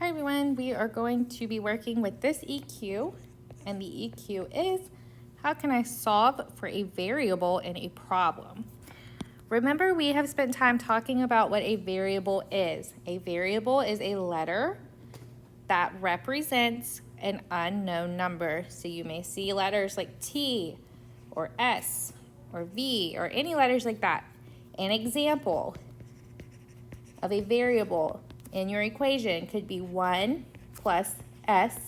Hi everyone, we are going to be working with this EQ, and the EQ is, how can I solve for a variable in a problem? Remember, we have spent time talking about what a variable is. A variable is a letter that represents an unknown number. So you may see letters like T or S or V or any letters like that. An example of a variable in your equation could be 1 plus S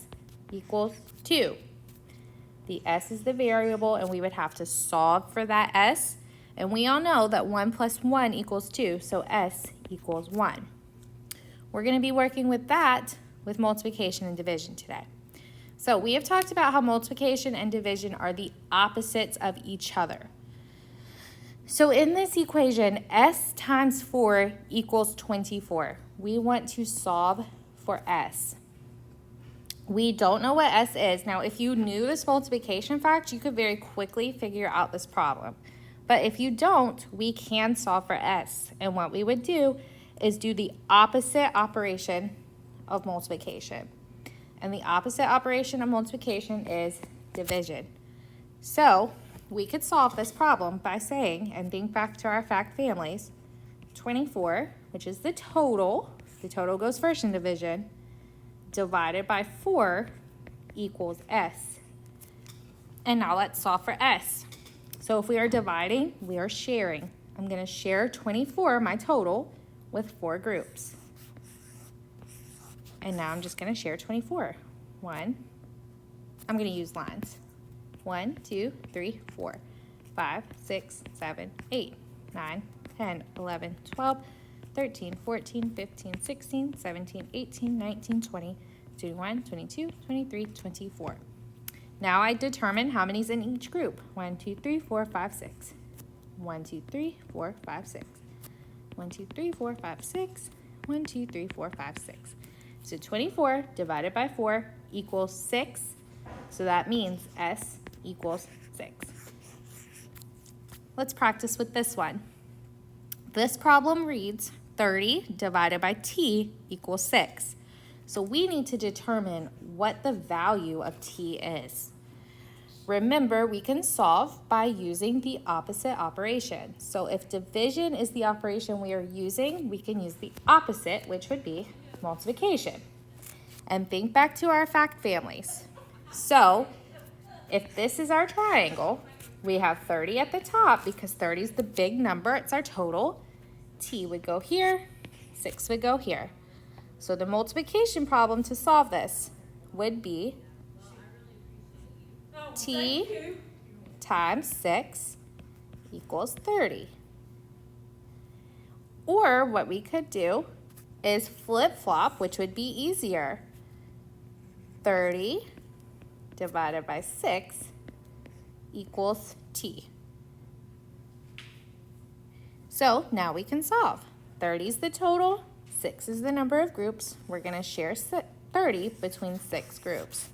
equals 2. The S is the variable, and we would have to solve for that S. And we all know that 1 plus 1 equals 2, so S equals 1. We're going to be working with that with multiplication and division today. So we have talked about how multiplication and division are the opposites of each other. So in this equation, S times 4 equals 24. We want to solve for S. We don't know what S is. Now, if you knew this multiplication fact, you could very quickly figure out this problem. But if you don't, we can solve for S. And what we would do is do the opposite operation of multiplication. And the opposite operation of multiplication is division. So we could solve this problem by saying, and think back to our fact families, 24, which is the total goes first in division, divided by 4 equals S. And now let's solve for S. So if we are dividing, we are sharing. I'm going to share 24, my total, with 4 groups. And now I'm just going to share 24. I'm going to use lines. 1, 2, 3, 4, 5, 6, 7, 8, 9, 10, 11, 12, 13, 14, 15, 16, 17, 18, 19, 20, 21, 22, 23, 24. Now I determine how many's in each group. 1, 2, 3, 4, 5, 6. 1, 2, 3, 4, 5, 6. 1, 2, 3, 4, 5, 6. 1, 2, 3, 4, 5, 6. So 24 divided by 4 equals 6. So that means S equals 6. Let's practice with this one. This problem reads 30 divided by T equals 6. So we need to determine what the value of T is. Remember, we can solve by using the opposite operation. So if division is the operation we are using, we can use the opposite, which would be multiplication. And think back to our fact families. So if this is our triangle, we have 30 at the top because 30 is the big number. It's our total. T would go here, 6 would go here. So the multiplication problem to solve this would be T times 6 equals 30. Or what we could do is flip-flop, which would be easier. 30 divided by 6 equals T. So now we can solve. 30 is the total, 6 is the number of groups. We're going to share 30 between 6 groups.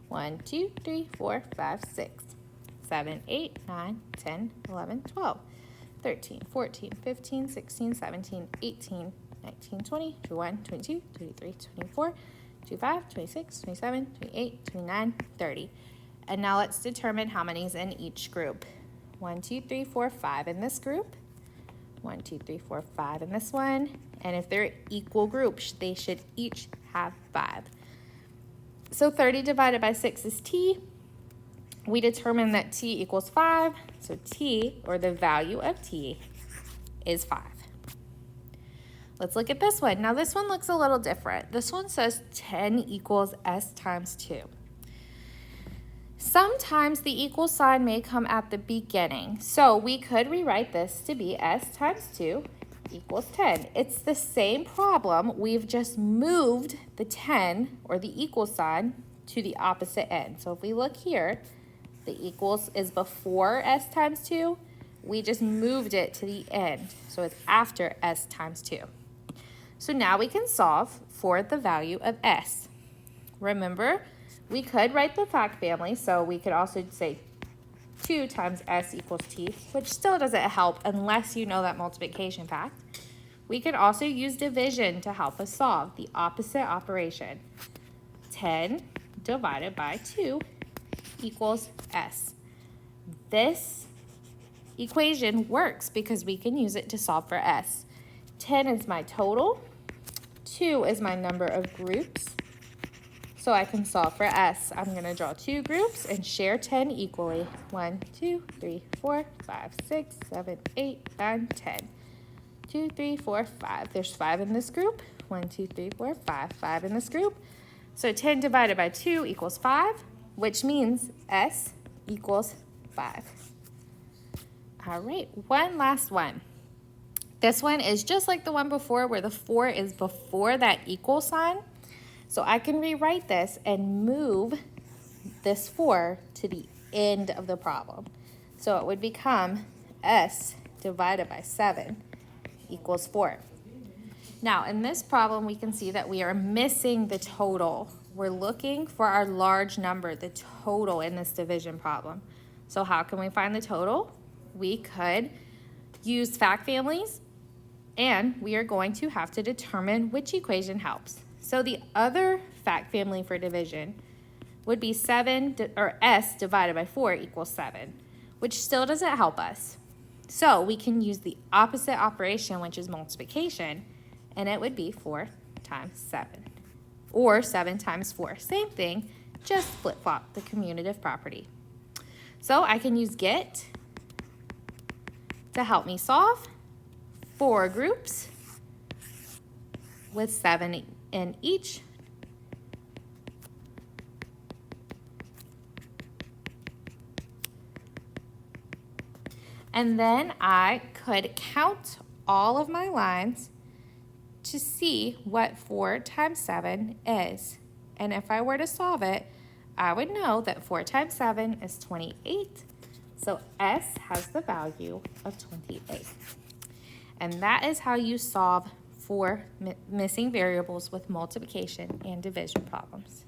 1, 2, 3, 4, 5, 6, 7, 8, 9, 10, 11, 12, 13, 14, 15, 16, 17, 18, 19, 20, 21, 22, 23, 24, 25, 26, 27, 28, 29, 30. And now let's determine how many's in each group. 1, 2, 3, 4, 5 in this group. 1, 2, 3, 4, 5 in this one. And if they're equal groups, they should each have 5. So 30 divided by 6 is T. We determined that T equals 5. So T, or the value of T, is 5. Let's look at this one. Now this one looks a little different. This one says 10 equals S times 2. Sometimes the equal sign may come at the beginning. So we could rewrite this to be S times 2 equals 10. It's the same problem. We've just moved the 10, or the equal sign, to the opposite end. So if we look here, the equals is before S times 2. We just moved it to the end. So it's after S times 2. So now we can solve for the value of S. Remember, we could write the fact family, so we could also say 2 times S equals T, which still doesn't help unless you know that multiplication fact. We can also use division to help us solve the opposite operation. 10 divided by 2 equals S. This equation works because we can use it to solve for S. 10 is my total. 2 is my number of groups. So I can solve for S. I'm going to draw 2 groups and share 10 equally. 1, 2, 3, 4, 5, 6, 7, 8, 9, 10. 2, 3, 4, 5. There's 5 in this group. 1, 2, 3, 4, 5. 5 in this group. So 10 divided by 2 equals 5, which means S equals 5. All right, one last one. This one is just like the one before where the 4 is before that equal sign. So I can rewrite this and move this 4 to the end of the problem. So it would become S divided by 7 equals 4. Now in this problem, we can see that we are missing the total. We're looking for our large number, the total in this division problem. So how can we find the total? We could use fact families, and we are going to have to determine which equation helps. So the other fact family for division would be S divided by 4 equals 7, which still doesn't help us. So we can use the opposite operation, which is multiplication, and it would be 4 times 7, or 7 times 4. Same thing, just flip-flop the commutative property. So I can use get to help me solve 4 groups with 7 in each. And then I could count all of my lines to see what 4 times 7 is. And if I were to solve it, I would know that 4 times 7 is 28. So S has the value of 28. And that is how you solve for missing variables with multiplication and division problems.